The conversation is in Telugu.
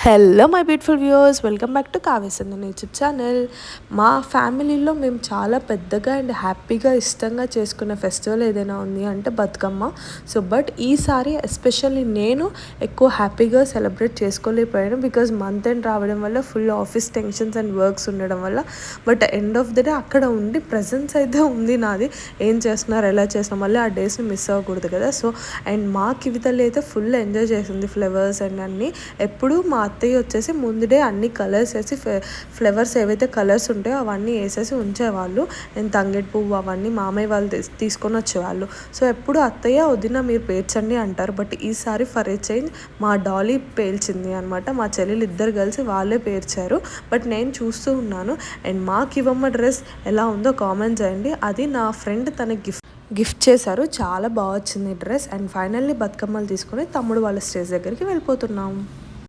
Hello my beautiful viewers, welcome back to Kavyasandan YouTube channel. మా ఫ్యామిలీలో మేము చాలా పెద్దగా అండ్ హ్యాపీగా ఇష్టంగా చేసుకునే ఫెస్టివల్ ఏదైనా ఉంది అంటే బతుకమ్మ. బట్ ఈసారి ఎస్పెషల్లీ నేను ఎక్కువ హ్యాపీగా సెలబ్రేట్ చేసుకోలేకపోయాను బికాజ్ మంత్ ఎండ్ రావడం వల్ల full office tensions and works ఉండడం వల్ల. But end of the day అక్కడ ఉండి ప్రజెన్స్ అయితే ఉంది నాది. ఏం చేస్తున్నారు, ఎలా చేస్తున్నాం, మళ్ళీ ఆ డేస్ని మిస్ అవ్వకూడదు కదా. అండ్ మా కివితల్లి అయితే ఫుల్ ఎంజాయ్ చేసింది ఫ్లేవర్స్ అండ్ అన్నీ. ఎప్పుడు మా అత్తయ్య వచ్చేసి ముందుడే అన్ని కలర్స్ వేసి ఫ్లవర్స్ ఏవైతే కలర్స్ ఉంటాయో అవన్నీ వేసేసి ఉంచేవాళ్ళు. నేను తంగేడు పువ్వు అవన్నీ మామయ్య వాళ్ళు తీసుకొని వచ్చేవాళ్ళు. ఎప్పుడు అత్తయ్య వదిన మీరు పేర్చండి అంటారు. బట్ ఈసారి ఫర్ ఏ చేంజ్ మా డాలీ పేల్చింది అనమాట. మా చెల్లెలు ఇద్దరు కలిసి వాళ్ళే పేర్చారు. బట్ నేను చూస్తూ ఉన్నాను. అండ్ మాకు ఇవ్వమ్మ డ్రెస్ ఎలా ఉందో కామెంట్ చేయండి. అది నా ఫ్రెండ్ తన గిఫ్ట్ చేశారు. చాలా బాగా వచ్చింది డ్రెస్. అండ్ ఫైనల్లీ బతుకమ్మలు తీసుకొని తమ్ముడు వాళ్ళ స్టేజ్ దగ్గరికి వెళ్ళిపోతున్నాము.